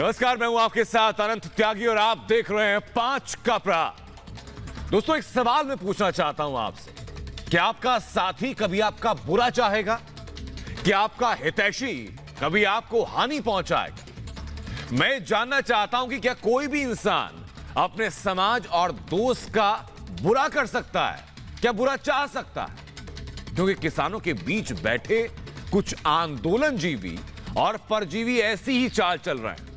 नमस्कार, मैं हूं आपके साथ अनंत त्यागी और आप देख रहे हैं 5 का प्रहार। दोस्तों, एक सवाल मैं पूछना चाहता हूं आपसे, क्या आपका साथी कभी आपका बुरा चाहेगा? क्या आपका हितैषी कभी आपको हानि पहुंचाएगा? मैं जानना चाहता हूं कि क्या कोई भी इंसान अपने समाज और दोस्त का बुरा कर सकता है? क्या बुरा चाह सकता है? क्योंकि किसानों के बीच बैठे कुछ आंदोलनजीवी और परजीवी ऐसी ही चाल चल रहे हैं।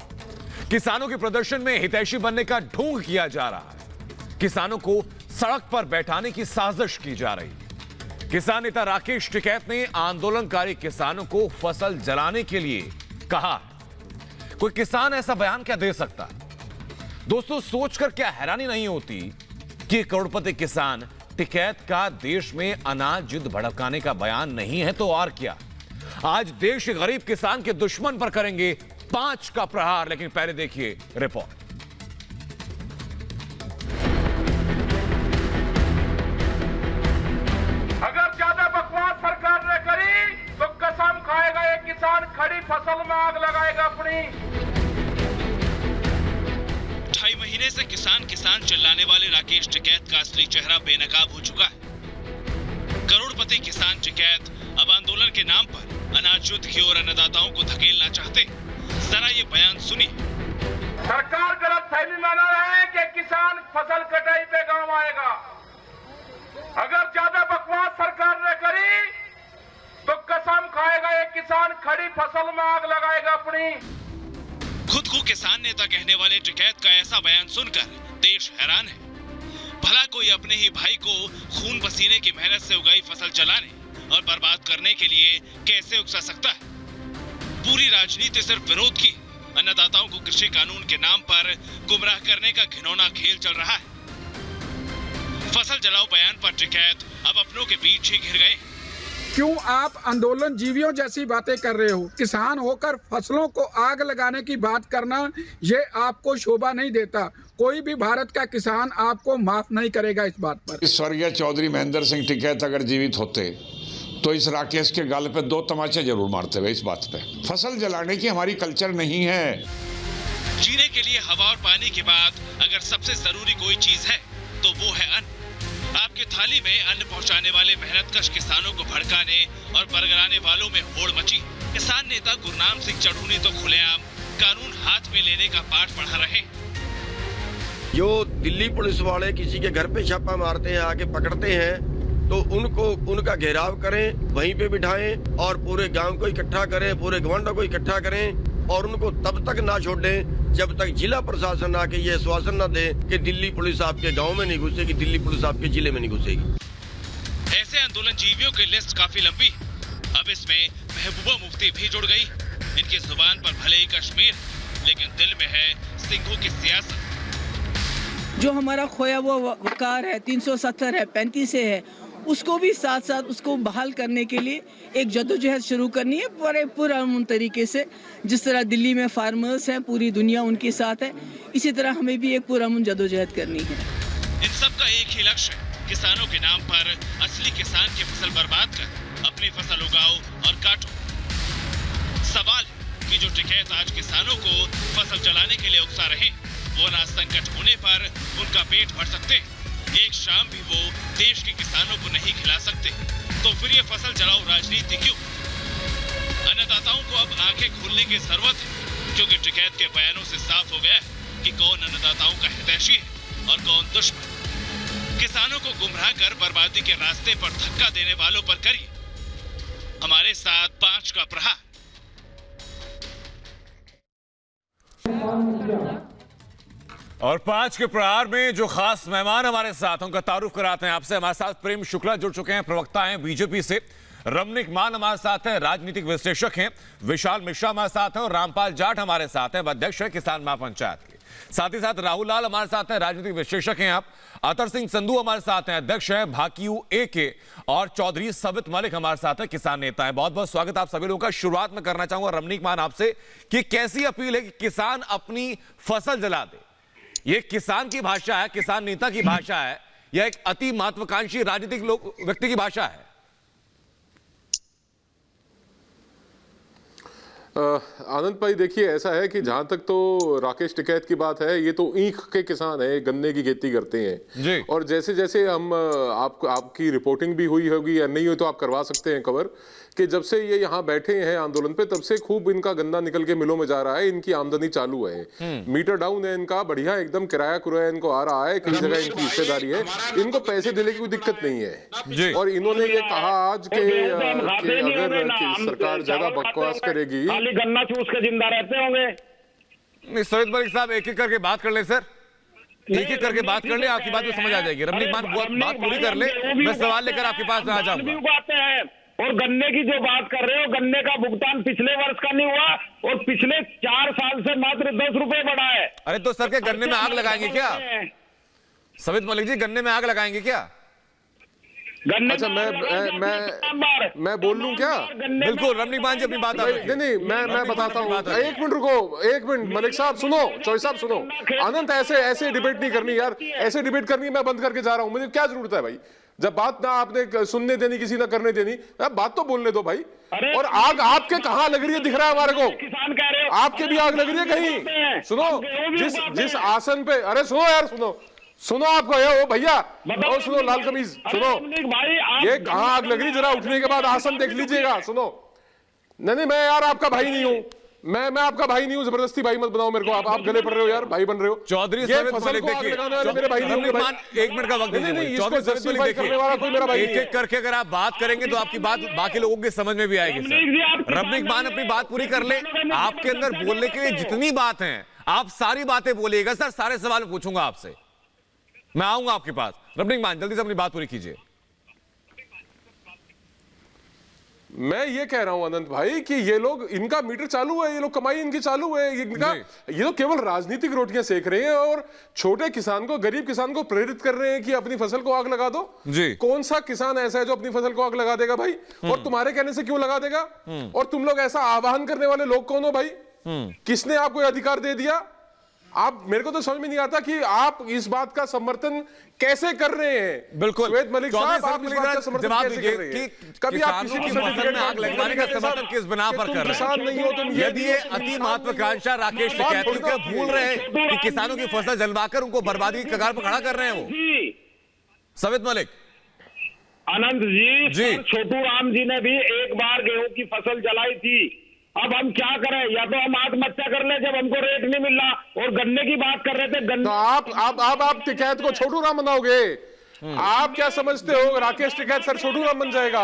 किसानों के प्रदर्शन में हितैषी बनने का ढोंग किया जा रहा है। किसानों को सड़क पर बैठाने की साजिश की जा रही है। किसान नेता राकेश टिकैत ने आंदोलनकारी किसानों को फसल जलाने के लिए कहा है। कोई किसान ऐसा बयान क्या दे सकता है? दोस्तों, सोचकर क्या हैरानी नहीं होती कि करोड़पति किसान टिकैत का देश में अनाज युद्ध भड़काने का बयान नहीं है तो और क्या। आज देश के गरीब किसान के दुश्मन पर करेंगे 5 का प्रहार, लेकिन पहले देखिए रिपोर्ट। अगर ज्यादा बकवास सरकार ने करी तो कसम खाएगा एक किसान खड़ी फसल में आग लगाएगा अपनी। 2.5 महीने से किसान चिल्लाने वाले राकेश टिकैत का असली चेहरा बेनकाब हो चुका है। करोड़पति किसान टिकैत अब आंदोलन के नाम पर अनाज युद्ध की ओर अन्नदाताओं को धकेलना चाहते। जरा ये बयान सुनिए। सरकार गलत फहमी बना रहे हैं कि किसान फसल कटाई पे गांव आएगा। अगर ज्यादा बकवास सरकार ने करी तो कसम खाएगा एक किसान खड़ी फसल में आग लगाएगा अपनी। खुद को किसान नेता कहने वाले टिकैत का ऐसा बयान सुनकर देश हैरान है। भला कोई अपने ही भाई को खून पसीने की मेहनत से उगाई फसल जलाने और बर्बाद करने के लिए कैसे उकसा सकता है? पूरी राजनीति सिर्फ विरोध की, अन्नदाताओं को कृषि कानून के नाम पर गुमराह करने का घिनौना खेल चल रहा है। फसल जलाओ बयान पर टिकैत अब अपनों के बीच ही घिर गए। क्यों आप आंदोलन जीवियों जैसी बातें कर रहे हो? किसान होकर फसलों को आग लगाने की बात करना ये आपको शोभा नहीं देता। कोई भी भारत का किसान आपको माफ नहीं करेगा इस बात पर। स्वर्गीय चौधरी महेंद्र सिंह टिकैत अगर जीवित होते तो इस राकेश के गाल पे 2 तमाचे जरूर मारते हुए इस बात पे। फसल जलाने की हमारी कल्चर नहीं है। जीने के लिए हवा और पानी के बाद अगर सबसे जरूरी कोई चीज है तो वो है अन्न। आपकी थाली में अन्न पहुंचाने वाले मेहनतकश किसानों को भड़काने और बरगलाने वालों में होड़ मची। किसान नेता गुरनाम सिंह चढ़ूनी तो खुलेआम कानून हाथ में लेने का पाठ पढ़ा रहे। जो दिल्ली पुलिस वाले किसी के घर पे छापा मारते हैं, आके पकड़ते हैं, तो उनको उनका घेराव करें, वहीं पे बिठाएं और पूरे गांव को इकट्ठा करें, पूरे गवंडों को इकट्ठा करें और उनको तब तक ना छोड़ें जब तक जिला प्रशासन आके ये आश्वासन न दे कि दिल्ली पुलिस आपके गांव में नहीं घुसेगी, दिल्ली पुलिस आपके जिले में नहीं घुसेगी। ऐसे आंदोलन जीवियों की लिस्ट काफी लंबी। अब इसमें महबूबा मुफ्ती भी जुड़ गई। इनकी जुबान पर भले ही कश्मीर, लेकिन दिल में है सिंघों की सियासत। जो हमारा खोया हुआ वकार है, 370 है, 35 है, उसको भी साथ साथ उसको बहाल करने के लिए एक जद्दोजहद शुरू करनी है बड़े पुरअमन तरीके से। जिस तरह दिल्ली में फार्मर्स हैं, पूरी दुनिया उनके साथ है, इसी तरह हमें भी एक पुरअमन जद्दोजहद करनी है। इन सब का एक ही लक्ष्य है, किसानों के नाम पर असली किसान की फसल बर्बाद कर अपनी फसल उगाओ और काटो। सवाल है कि जो टिकैत आज किसानों को फसल जलाने के लिए उकसा रहे, वो अनाज संकट होने पर उनका पेट भर सकते, एक शाम भी वो देश के किसानों को नहीं खिला सकते, तो फिर ये फसल जलाओ राजनीति क्यों? अन्नदाताओं को अब आंखें खोलने की जरूरत है, क्योंकि टिकैत के बयानों से साफ हो गया कि कौन अन्नदाताओं का हितैषी है और कौन दुश्मन। किसानों को गुमराह कर बर्बादी के रास्ते पर धक्का देने वालों पर करिए हमारे साथ 5 का प्रहार। और 5 के प्रहार में जो खास मेहमान हमारे साथ, उनका तारुफ कराते हैं आपसे। हमारे साथ प्रेम शुक्ला जुड़ चुके हैं, प्रवक्ता हैं बीजेपी से। रमनिक मान हमारे साथ हैं, राजनीतिक विश्लेषक हैं। विशाल मिश्रा हमारे साथ हैं और रामपाल जाट हमारे साथ हैं, अध्यक्ष है किसान महापंचायत के। साथ ही साथ राहुल लाल हमारे साथ हैं, राजनीतिक विश्लेषक हैं आप। अतर सिंह संधू हमारे साथ हैं, अध्यक्ष हैं भाकियू ए के। और चौधरी सबित मलिक हमारे साथ हैं, किसान नेता हैं। बहुत बहुत स्वागत आप सभी लोगों का। शुरुआत में करना चाहूंगा रमनिक मान आपसे कि कैसी अपील है कि किसान अपनी फसल जला दे? ये किसान की भाषा है, किसान नेता की भाषा है, यह एक अति महत्वाकांक्षी राजनीतिक व्यक्ति की भाषा है? आनंद भाई देखिए, ऐसा है कि जहां तक तो राकेश टिकैत की बात है, ये तो ईख के किसान है, गन्ने की खेती करते हैं जी। और जैसे जैसे हम आपकी रिपोर्टिंग भी हुई होगी या नहीं हुई तो आप करवा सकते हैं कवर, कि जब से ये यहाँ बैठे हैं आंदोलन पे तब से खूब इनका गन्ना निकल के मिलों में जा रहा है, इनकी आमदनी चालू है, मीटर डाउन है इनका, बढ़िया एकदम किराया कुराया इनको आ रहा है, कई जगह इनकी हिस्सेदारी है, इनको पैसे देने की कोई दिक्कत नहीं है। और इन्होंने ये कहा आज कि अगर सरकार ज्यादा बकवास करेगी, खाली गन्ना चूस के जिंदा रहते होंगे। नहीं, सैयद मलिक साहब एक एक करके बात कर ले सर, एक एक करके बात कर ले, आपकी बात में समझ आ जाएगी। रमनीक मान बात पूरी कर ले, मैं सवाल लेकर आपके पास आ जाऊंगा। और गन्ने की जो बात कर रहे हो, गन्ने का भुगतान पिछले वर्ष का नहीं हुआ और पिछले 4 साल से मात्र 10 रुपए बढ़ा है। अरे तो सर के गन्ने में आग लगाएंगे क्या? सैयद मलिक जी गन्ने में आग लगाएंगे क्या? अच्छा मैं बोल लूं क्या? बिल्कुल रमनीक मान जी अपनी बात नहीं मैं बताता हूँ, एक मिनट रुको, एक मिनट मलिक साहब सुनो, चौधरी साहब सुनो, अनंत ऐसे डिबेट नहीं करनी यार, ऐसे डिबेट करनी मैं बंद करके जा रहा हूँ, मुझे क्या जरूरत है भाई, जब बात ना आपने सुनने देनी किसी ना करने देनी, बात तो बोलने दो भाई। और आग आपके कहाँ लग रही है दिख रहा है हमारे को, आपके भी आग लग रही है कहीं? सुनो जिस आसन पे, अरे सुनो यार सुनो आपको वो भैया, और सुनो लाल कमीज सुनो, ये कहाँ आग लग रही, जरा उठने के बाद आसन देख लीजिएगा। सुनो नहीं मैं यार आपका भाई नहीं हूँ, मैं आपका भाई नहीं हूँ, जबरदस्ती भाई मत बनाओ मेरे को, आप गले पड़ रहे हो यार, भाई बन रहे हो। चौधरी फसल को आग लगाने वाले मेरे भाई नहीं होंगे भाई। एक मिनट का वक्त दीजिए चौधरी करने वाला कोई मेरा भाई एक एक करके अगर आप बात करेंगे तो आपकी बात बाकी लोगों की समझ में भी आएगी सर। रमनीक मान अपनी बात पूरी कर ले, आपके अंदर बोलने के लिए जितनी बात है आप सारी बातें बोलिएगा सर, सारे सवाल पूछूंगा आपसे, मैं आऊंगा आपके पास। रमनीक मान जल्दी से अपनी बात पूरी कीजिए। मैं ये कह रहा हूं अनंत भाई कि ये लोग, इनका मीटर चालू है, ये लोग कमाई इनकी चालू है, ये तो केवल राजनीतिक रोटियां सेक रहे हैं और छोटे किसान को, गरीब किसान को प्रेरित कर रहे हैं कि अपनी फसल को आग लगा दो जी। कौन सा किसान ऐसा है जो अपनी फसल को आग लगा देगा भाई? और तुम्हारे कहने से क्यों लगा देगा? और तुम लोग ऐसा आह्वान करने वाले लोग कौन हो भाई? किसने आपको अधिकार दे दिया? आप, मेरे को तो समझ में नहीं आता कि आप इस बात का समर्थन कैसे कर रहे हैं। बिल्कुल सैयद मलिक साहब, आप इस बात का समर्थन कैसे कर रहे हैं? कभी आप किसी की फसल में आग लगवाने का समर्थन किस बिना पर कर रहे हैं? नहीं हो तुम, यदि ये अति महत्वाकांक्षा राकेश टिकैत की, क्या भूल रहे हैं कि किसानों की फसल जलवाकर उनको बर्बादी की कगार पर खड़ा कर रहे हैं वो? सैयद मलिक आनंद जी, छोटू राम जी ने भी एक बार गेहूं की फसल जलाई थी। अब हम क्या करें, या तो हम आत्महत्या कर ले जब हमको रेट नहीं मिल रहा, और गन्ने की बात कर रहे थे, गन्ने तो आप टिकैत को छोटू राम बनाओगे? आप क्या समझते हो राकेश टिकैत सर छोटू राम बन जाएगा?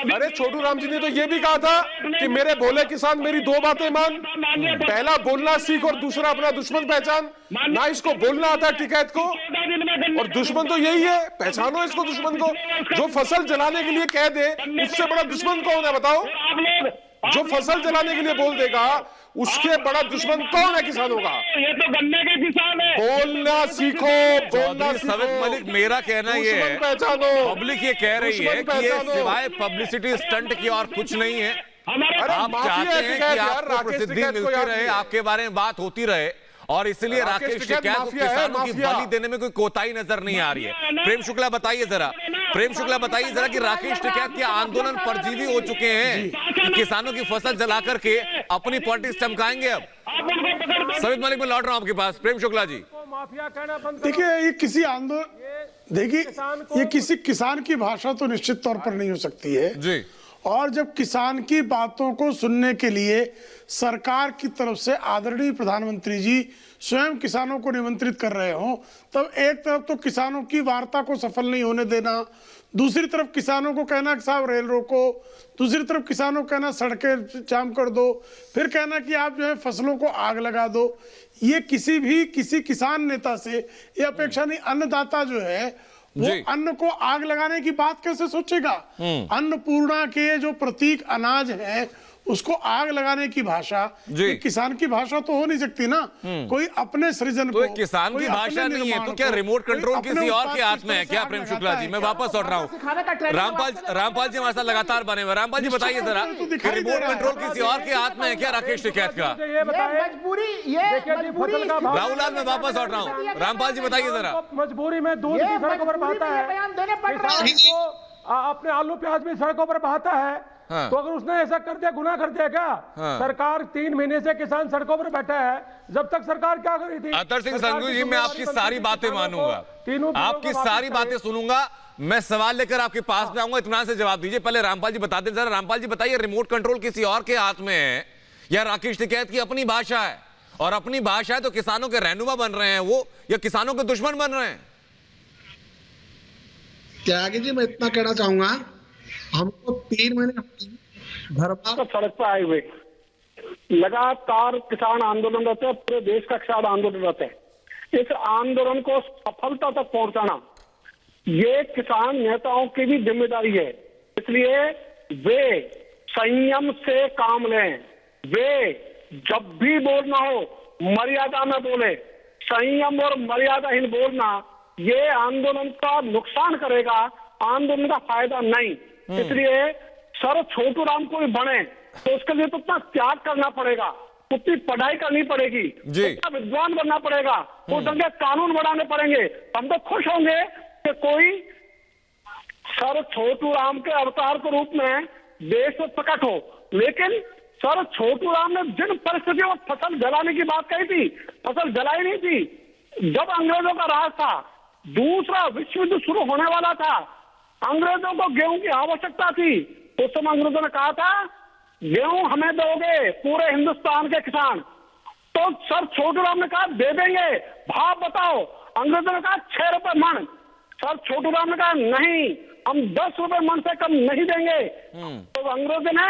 अरे छोटू राम जी ने तो ये भी कहा था कि मेरे भोले किसान मेरी 2 बातें मान, पहला बोलना सीख और दूसरा अपना दुश्मन पहचान। ना इसको बोलना आता टिकैत को, और दुश्मन तो यही है, पहचानो इसको दुश्मन को। जो फसल जलाने के लिए कह दे उससे बड़ा दुश्मन कौन है बताओ? जो फसल जलाने के लिए बोल देगा उसके बड़ा दुश्मन कौन है किसानों का? ये तो गन्ने के किसान है। बोलना सीखो, बोलना सीखो। सैयद मलिक, मेरा कहना ये है, पब्लिक ये कह रही है कि ये सिवाय पब्लिसिटी स्टंट की और कुछ नहीं है। आप चाहते हैं कि आपको प्रसिद्धि मिलती रहे, आपके बारे में बात होती रहे, और इसलिए राकेश टिकैत को किसानों की बलि देने में कोई कोताही नजर नहीं आ रही है। प्रेम शुक्ला बताइए जरा कि राकेश टिकैत के आंदोलन परजीवी हो चुके हैं कि किसानों की फसल जला करके अपनी पॉलिटिक्स चमकाएंगे। अब सैयद मलिक में लौट रहा हूं आपके पास। प्रेम शुक्ला जी, देखिए ये किसी आंदोलन, देखिए ये किसी किसान की भाषा तो निश्चित तौर पर नहीं हो सकती है जी। और जब किसान की बातों को सुनने के लिए सरकार की तरफ से आदरणीय प्रधानमंत्री जी स्वयं किसानों को निमंत्रित कर रहे हो, तब एक तरफ तो किसानों की वार्ता को सफल नहीं होने देना, दूसरी तरफ किसानों को कहना कि साहब रेल रोको, दूसरी तरफ किसानों को कहना सड़कें जाम कर दो, फिर कहना कि आप जो है फसलों को आग लगा दो। ये किसी किसान नेता से ये अपेक्षा नहीं। अन्नदाता जो है वो अन्न को आग लगाने की बात कैसे सोचेगा? अन्नपूर्णा के जो प्रतीक अनाज है उसको आग लगाने की भाषा किसान की भाषा तो हो नहीं सकती ना। कोई अपने सृजन तो को किसान की भाषा नहीं है तो क्या रिमोट कंट्रोल किसी और के हाथ में है क्या? प्रेम शुक्ला जी, मैं वापस लौट रहा हूँ। रामपाल जी हमारे साथ लगातार बने हुए। रामपाल जी बताइए जरा, रिमोट कंट्रोल किसी और के हाथ में है क्या राकेश टिकैत का? राहुल, मैं वापस लौट रहा हूँ। रामपाल जी बताइए जरा। मजबूरी में दूध की सड़कों पर बहाता है, अपने आलू प्याज भी सड़कों पर बहाता है, हाँ। तो अगर उसने ऐसा कर दिया, गुनाह कर दिया क्या? हाँ। सरकार 3 महीने से किसान सड़कों पर बैठा है, जब तक सरकार क्या कर रही थी? अतर सिंह सरकार संधू की जी, मैं आपकी जिम्मेदारी सारी बनती थी बातें किसानों को मानूंगा, तीनों बिलों आपकी को वापस सारी बातें करे। सुनूंगा। मैं सवाल लेकर आपके पास में आऊंगा, इत्मीनान से जवाब दीजिए। पहले रामपाल जी बता दें जरा। रामपाल जी बताइए, रिमोट कंट्रोल किसी और के हाथ में है या राकेश टिकैत की अपनी भाषा है? और अपनी भाषा है तो किसानों के रहनुमा बन रहे हैं वो, या किसानों के दुश्मन बन रहे हैं? त्यागी जी, मैं इतना कहना चाहूंगा, हमको 3 महीने घर पर सड़क पर आए हुए लगातार किसान आंदोलन रहते हैं, पूरे देश का किसान आंदोलन रहता है। इस आंदोलन को सफलता तक पहुंचाना ये किसान नेताओं की भी जिम्मेदारी है। इसलिए वे संयम से काम लें। वे जब भी बोलना हो मर्यादा में बोले। संयम और मर्यादाहीन बोलना ये आंदोलन का नुकसान करेगा, आंदोलन का फायदा नहीं। इसलिए सर छोटू राम को भी बने तो उसके लिए तो उतना त्याग करना पड़ेगा, उतनी पढ़ाई करनी पड़ेगी, उतना विद्वान बनना पड़ेगा, उस ढंग के कानून बनाने पड़ेंगे। हम तो खुश होंगे कि कोई सर छोटू राम के अवतार के रूप में देश में प्रकट हो। लेकिन सर छोटू राम ने जिन परिस्थितियों में फसल जलाने की बात कही थी, फसल जलाई नहीं थी। जब अंग्रेजों का राज था, दूसरा विश्व युद्ध शुरू होने वाला था, अंग्रेजों को गेहूं की आवश्यकता थी। उस समय अंग्रेजों ने कहा था गेहूं हमें दोगे पूरे हिंदुस्तान के किसान। तो सर छोटू राम ने कहा दे देंगे, भाव बताओ। अंग्रेजों ने कहा 6 रुपए मन। सर छोटू राम ने कहा नहीं, हम 10 रुपए मन से कम नहीं देंगे। तो अंग्रेजों ने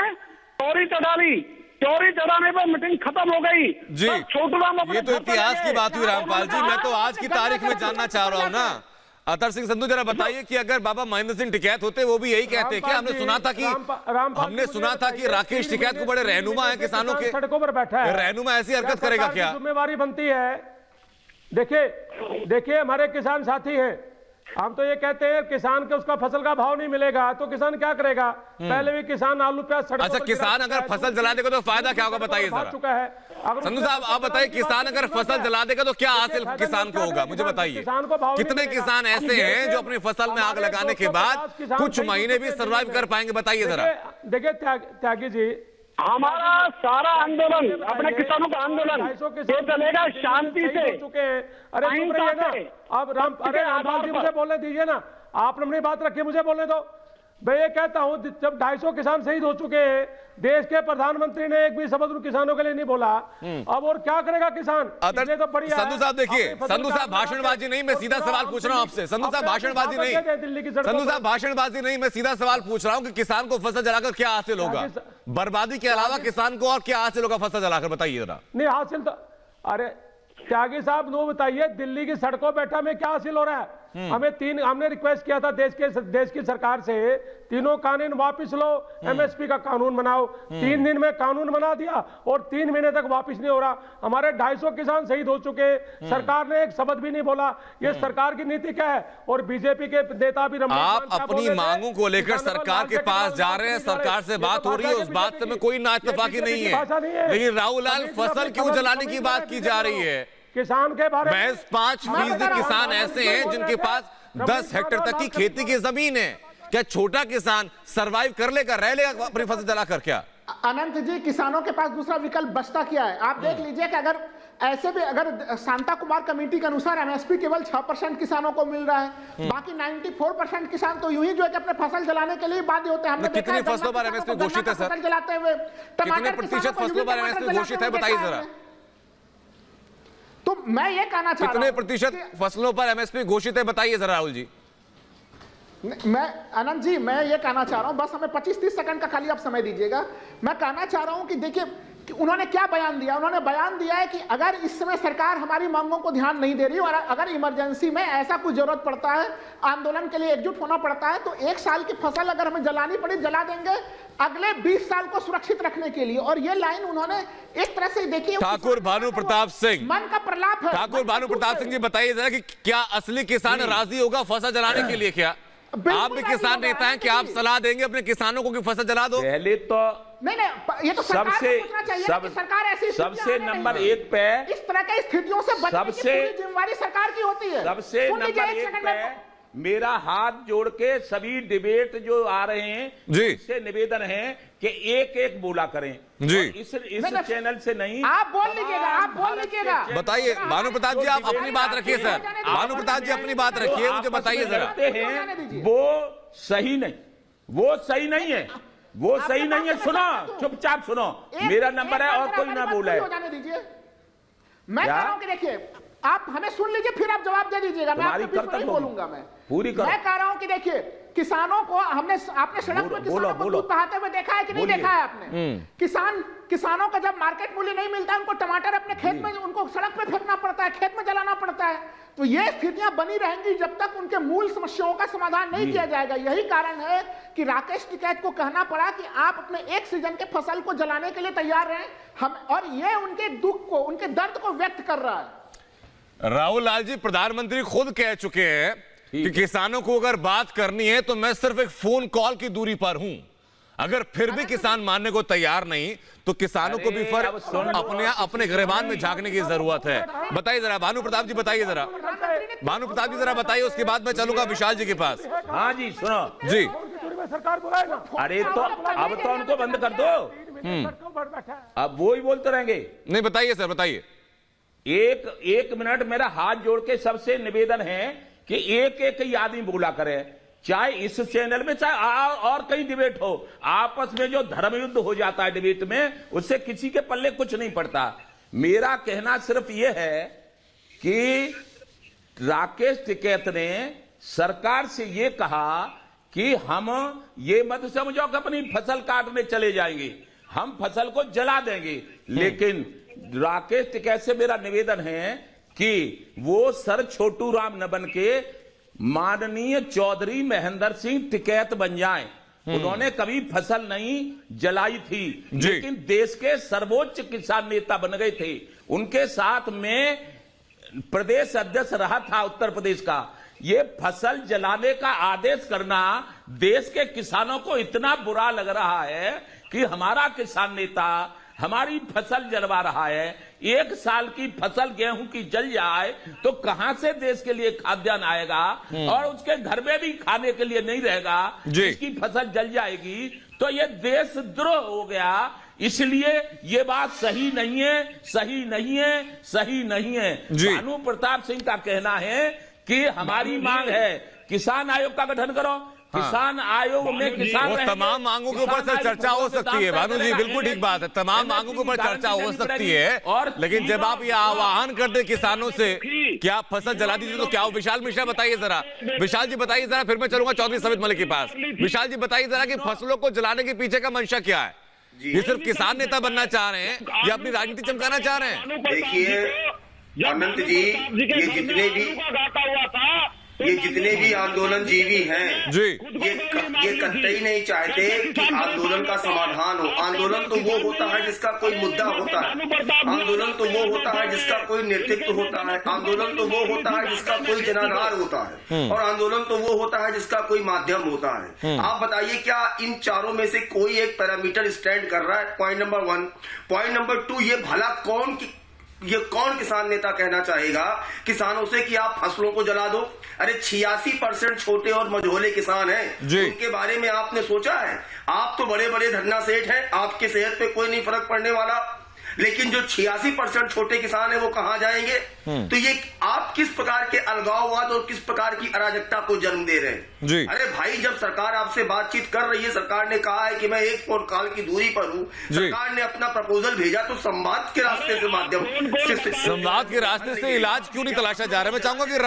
चोरी चढ़ाली, चोरी चढ़ाने पर मीटिंग खत्म हो गई जी। छोटू राम ये तो इतिहास की बात हुई रामपाल जी, मैं तो आज की तारीख में जानना चाह रहा हूं ना। अतर सिंह संधू जरा बताइए कि अगर बाबा महेंद्र सिंह टिकैत होते वो भी यही कहते क्या? हमने सुना था कि राकेश टिकैत को बड़े रहनुमा है किसानों के, सड़कों पर बैठा है, रहनुमा ऐसी हरकत करेगा क्या? जिम्मेवारी बनती है। देखिए हमारे किसान साथी हैं, हम तो ये कहते हैं किसान के उसका फसल का भाव नहीं मिलेगा तो किसान क्या करेगा? पहले भी किसान आलू प्याज सड़कों अच्छा, पर किसान अगर फसल जला देगा तो फायदा क्या होगा बताइए जरा। चुका है संधू साहब, आप बताइए, किसान अगर फसल जला देगा तो क्या हासिल किसान को होगा? मुझे बताइए, कितने किसान ऐसे हैं जो अपनी फसल में आग लगाने के बाद कुछ महीने भी सर्वाइव कर पाएंगे? बताइए जरा। देखिए त्यागी जी, हमारा सारा आंदोलन अपने किसानों का आंदोलन ये चलेगा शांति से। अरे चुप रहिए ना अब। रामपाल जी मुझे बोलने दीजिए ना, आपने अपनी बात रखी, मुझे बोलने दो। मैं ये कहता हूं जब 250 किसान शहीद हो चुके हैं, देश के प्रधानमंत्री ने एक भी शब्द उन किसानों के लिए नहीं बोला, अब और क्या करेगा किसान? तो बढ़िया। संधू साहब देखिए, संधू साहब भाषणबाजी नहीं, मैं सीधा सवाल पूछ रहा हूं आपसे। संधू साहब भाषणबाजी नहीं, दिल्ली की संधू साहब भाषणबाजी नहीं, मैं सीधा सवाल पूछ रहा हूं कि किसान को फसल जलाकर क्या हासिल होगा? बर्बादी के अलावा किसान को और क्या हासिल होगा फसल जलाकर? बताइए जरा। नहीं हासिल तो, अरे त्यागी साहब नो बताइए, दिल्ली की सड़कों बैठा में क्या हासिल हो रहा है? हमने रिक्वेस्ट किया था देश की सरकार से, तीनों कानून वापस लो, एमएसपी का कानून बनाओ। 3 दिन में कानून बना दिया और 3 महीने तक वापस नहीं हो रहा। हमारे 250 किसान शहीद हो चुके, सरकार ने एक शब्द भी नहीं बोला। ये सरकार की नीति क्या है? और बीजेपी के नेता भी आप अपनी मांगों को लेकर सरकार के पास जा रहे हैं, सरकार से बात हो रही है, उस बात से में कोई नाइत्तेफाकी नहीं है, लेकिन राहुल लाल फसल क्यों जलाने की बात की जा रही है? किसान के बारे में 5% किसान ऐसे हैं जिनके पास 10 हेक्टेयर तक की खेती की जमीन है। क्या छोटा किसान सरवाइव कर लेगा, रह लेगा अपनी फसल जलाकर? क्या अनंत जी, किसानों के पास दूसरा विकल्प बचता क्या है? आप देख लीजिए कि अगर ऐसे भी अगर शांता कुमार कमेटी के अनुसार एमएसपी केवल 6% किसानों को मिल रहा है, बाकी 94% किसान तो यूं ही जो है कि अपने फसल जलाने के लिए बाध्य होते हैं। हमने कितनी फसलों पर एमएसपी घोषित है सर? जलाते हुए कितने प्रतिशत फसलों पर एमएसपी घोषित है बताइए जरा। तो मैं ये कहना चाह रहा हूं, कितने प्रतिशत फसलों पर एमएसपी घोषित है बताइए जरा राहुल जी। मैं अनंत जी, मैं ये कहना चाह रहा हूं, बस हमें 25-30 सेकंड का खाली आप समय दीजिएगा। मैं कहना चाह रहा हूं कि देखिए कि उन्होंने क्या बयान दिया। उन्होंने बयान दिया है कि अगर इस समय सरकार हमारी मांगों को ध्यान नहीं दे रही और अगर इमरजेंसी में ऐसा कुछ जरूरत पड़ता है, आंदोलन के लिए एकजुट होना पड़ता है, तो 1 साल की फसल अगर हमें जलानी पड़ी जला देंगे, अगले 20 साल को सुरक्षित रखने के लिए। और ये लाइन उन्होंने एक तरह से देखिए, ठाकुर भानु प्रताप सिंह, मन का प्रलाप है। ठाकुर भानु प्रताप सिंह जी बताइए जरा कि क्या असली किसान राजी होगा फसल जलाने के लिए? क्या आप भी किसान नेता हैं, क्या आप सलाह देंगे अपने किसानों को कि फसल जला दो? पहले तो नहीं, ये तो सरकार को सोचना चाहिए कि सरकार ऐसी सबसे नंबर 1 पे इस तरह की स्थितियों से बचने की पूरी जिम्मेदारी सरकार की होती है। सबसे नंबर 1 पे मेरा हाथ जोड़ के सभी डिबेट जो आ रहे हैं जी, इससे निवेदन है कि एक एक बोला करें जी। इस चैनल से नहीं। आप बोल लीजिएगा, आप बोल लीजिएगा। बताइए भानु प्रताप जी, आप अपनी बात रखिए सर। भानु प्रताप जी अपनी बात रखिए, मुझे बताइए जरा। वो सही नहीं, वो सही नहीं है, वो सही नहीं है। सुनो, चुपचाप सुनो, मेरा नंबर है और कोई ना बोले। मैं कह रहा हूं कि देखिए, आप हमें सुन लीजिए, फिर आप जवाब दे दीजिएगा। मैं आपको बीच में नहीं बोलूंगा। मैं पूरी करो। मैं कह रहा हूं कि देखिए, किसानों को आपने सड़क पर किसानों को दूध बहाते हुए देखा है कि नहीं देखा है आपने? किसानों का जब मार्केट मूल्य नहीं मिलता है, उनको टमाटर अपने खेत में, उनको सड़क पे फेंकना पड़ता है, खेत में जलाना पड़ता है। तो ये स्थितियां बनी रहेंगी जब तक उनके मूल समस्याओं का समाधान नहीं किया जाएगा। यही कारण है कि राकेश टिकैत को कहना पड़ा कि आप अपने एक सीजन के फसल को जलाने के लिए तैयार हैं। हम, और ये उनके दुख को, उनके दर्द को व्यक्त कर रहा है। राहुल लाल जी, प्रधानमंत्री खुद कह चुके हैं कि किसानों को अगर बात करनी है तो मैं सिर्फ एक फोन कॉल की दूरी पर हूं। अगर फिर भी किसान मानने को तैयार नहीं तो किसानों को भी फिर अपने गिरबान में झांकने की जरूरत है। बताइए जरा भानु प्रताप जी, बताइए जरा। भानु प्रताप जी जरा बताइए, उसके बाद मैं चलूंगा विशाल जी के पास। हाँ जी, सुनो जी। सरकार बुलाएगा। अरे तो अब तो उनको बंद कर दो, अब वो ही बोलते रहेंगे। नहीं, बताइए सर, बताइए। एक मिनट, मेरा हाथ जोड़ के सबसे निवेदन है कि एक एक ही आदमी बोला करे, चाहे इस चैनल में चाहे और कहीं डिबेट हो। आपस में जो धर्म युद्ध हो जाता है डिबेट में, उससे किसी के पल्ले कुछ नहीं पड़ता। मेरा कहना सिर्फ यह है कि राकेश टिकैत ने सरकार से यह कहा कि हम ये मत समझो कि अपनी फसल काटने चले जाएंगे, हम फसल को जला देंगे। लेकिन राकेश टिकैत से मेरा निवेदन है कि वो सर छोटू राम न बन के माननीय चौधरी महेंद्र सिंह टिकैत बन जाएं। उन्होंने कभी फसल नहीं जलाई थी, लेकिन देश के सर्वोच्च किसान नेता बन गए थे। उनके साथ में प्रदेश अध्यक्ष रहा था उत्तर प्रदेश का। ये फसल जलाने का आदेश करना देश के किसानों को इतना बुरा लग रहा है कि हमारा किसान नेता हमारी फसल जलवा रहा है। एक साल की फसल गेहूं की जल जाए तो कहां से देश के लिए खाद्यान्न आएगा, और उसके घर में भी खाने के लिए नहीं रहेगा। इसकी फसल जल जाएगी तो ये देशद्रोह हो गया। इसलिए ये बात सही नहीं है, सही नहीं है, सही नहीं है। भानु प्रताप सिंह का कहना है कि हमारी मांग है किसान आयोग का गठन करो। किसान आयोग में किसान तमाम मांगों के ऊपर सर चर्चा हो सकती है। भानु जी, बिल्कुल ठीक बात है, तमाम मांगों के ऊपर चर्चा हो सकती है। लेकिन जब आप ये आह्वान कर दे किसानों से कि आप फसल जला दीजिए तो क्या हो? विशाल मिश्रा बताइए जरा। विशाल जी बताइए जरा, फिर मैं चलूंगा चौधरी समित मलिक के पास। विशाल जी बताइए जरा कि फसलों को जलाने के पीछे का मंशा क्या है? ये सिर्फ किसान नेता बनना चाह रहे हैं या अपनी राजनीति चमकाना चाह रहे हैं? देखिए अनंत जी, ये जितने भी आंदोलन जीवी हैं जी, ये कतई नहीं चाहते कि आंदोलन का समाधान हो। आंदोलन तो वो होता है जिसका कोई मुद्दा होता है, आंदोलन तो वो होता है जिसका कोई नेतृत्व होता है, आंदोलन तो वो होता है जिसका कोई जनाधार होता है, और आंदोलन तो वो होता है जिसका कोई माध्यम होता है। आप बताइए, क्या इन चारों में से कोई एक पैरामीटर स्टैंड कर रहा है? Point number 1। पॉइंट नंबर 2, ये भला कौन किसान नेता कहना चाहेगा किसानों से कि आप फसलों को जला दो? अरे 86% छोटे और मझोले किसान हैं, उनके बारे में आपने सोचा है? आप तो बड़े बड़े धन्ना सेठ हैं, आपके सेहत पे कोई नहीं फर्क पड़ने वाला, लेकिन जो 86% छोटे किसान हैं वो कहां जाएंगे? तो ये आप किस प्रकार के अलगाववाद और किस प्रकार की अराजकता को जन्म दे रहे हैं? अरे भाई, जब सरकार आपसे बातचीत कर रही है, सरकार ने कहा है कि मैं एक फोन कॉल की दूरी पर हूं, सरकार ने अपना प्रपोजल भेजा, तो संवाद के रास्ते से संवाद के रास्ते से इलाज क्यों नहीं तलाशा जा रहा है? मैं चाहूंगा कि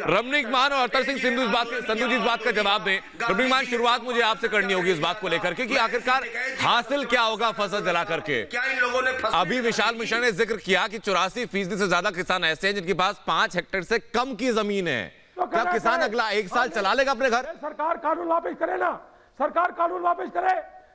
रमनीक मान और अतर सिंह संधू जी इस बात का जवाब दें। रमनीक मान, शुरुआत मुझे आपसे करनी होगी इस बात को लेकर के कि आखिरकार हासिल क्या होगा फसल जला करके? क्या इन लोगों ने अभी विशाल मिश्रा ने जिक्र किया कि 84% से ज्यादा किसान ऐसे हैं जिनके पास 5 हेक्टेयर से कम की जमीन है। क्या किसान अगला 1 साल चला लेगा अपने घर? सरकार कानून वापस करे ना, सरकार कानून वापस करे।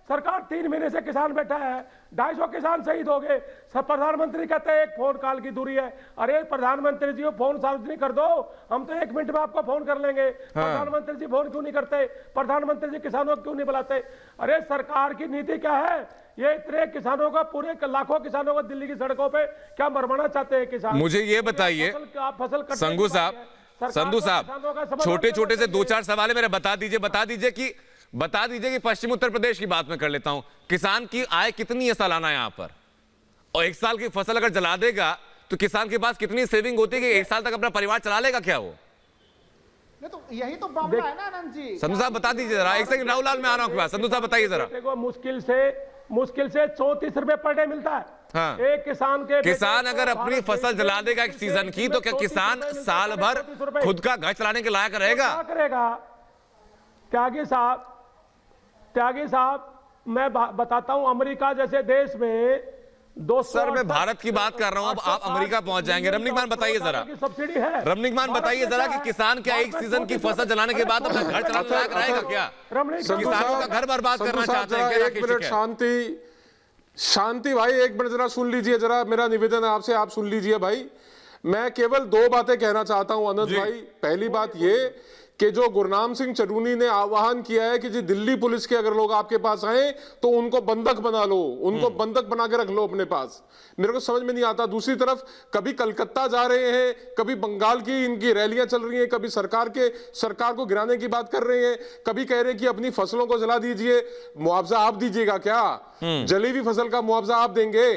सरकार 3 महीने से किसान बैठा है, 250 किसान शहीद हो गए। सब प्रधानमंत्री कहते हैं एक फोन कॉल की दूरी है। अरे प्रधानमंत्री जी, फोन सार्वजनिक कर दो, हम तो 1 मिनट में आपको फोन कर लेंगे। प्रधानमंत्री जी फोन क्यों नहीं करते? प्रधानमंत्री जी किसानों को क्यों नहीं बुलाते? अरे सरकार की नीति क्या है? ये इतने किसानों का, पूरे लाखों किसानों को दिल्ली की सड़कों पे क्या मरवाना चाहते हैं किसान? मुझे ये बताइए फसल संगू साहब, संधू साहब, छोटे छोटे से 2-4 सवाल है मेरे, बता दीजिए कि पश्चिम उत्तर प्रदेश की बात मैं कर लेता हूं। किसान की आय कितनी है सालाना यहां पर, और 1 साल की फसल अगर जला देगा तो किसान के पास कितनी सेविंग होती है कि 1 साल तक अपना परिवार चला लेगा क्या वो? तो यही तो मामला है ना आनंद जी। संधू साहब बता दीजिए जरा। एक सेकंड राहुल लाल, मैं आ रहा हूं। संधू साहब बताइए जरा। मुश्किल से 34 रुपए पर डे मिलता है। हाँ। एक किसान अगर अपनी फसल जला देगा एक सीजन की, तो क्या किसान साल भर खुद का घर चलाने के लायक रहेगा? क्या करेगा? त्यागी साहब, मैं बताता हूं, अमेरिका जैसे देश में 200। सर मैं भारत की बात कर रहा हूं, अब आप अमेरिका पहुंच जाएंगे। रमनीक मान बताइए जरा, किसान क्या एक सीजन की फसल जलाने के बाद अपना घर चलाने लायक रहेगा क्या? किसानों का घर बर्बाद करना चाहते हैं क्या? एक मिनट शांति भाई, एक मिनट जरा सुन लीजिए, जरा मेरा निवेदन है आपसे, आप सुन लीजिए भाई। मैं केवल 2 बातें कहना चाहता हूं आनंद भाई। पहली बात ये कि जो गुरनाम सिंह चरूनी ने आह्वान किया है कि जी दिल्ली पुलिस के अगर लोग आपके पास आए तो उनको बंधक बना लो, उनको बंधक बना के रख लो अपने पास, मेरे को समझ में नहीं आता। दूसरी तरफ कभी कलकत्ता जा रहे हैं, कभी बंगाल की इनकी रैलियां चल रही हैं, कभी सरकार को गिराने की बात कर रहे हैं, कभी कह रहे हैं कि अपनी फसलों को जला दीजिए, मुआवजा आप दीजिएगा क्या? जली हुई फसल का मुआवजा आप देंगे?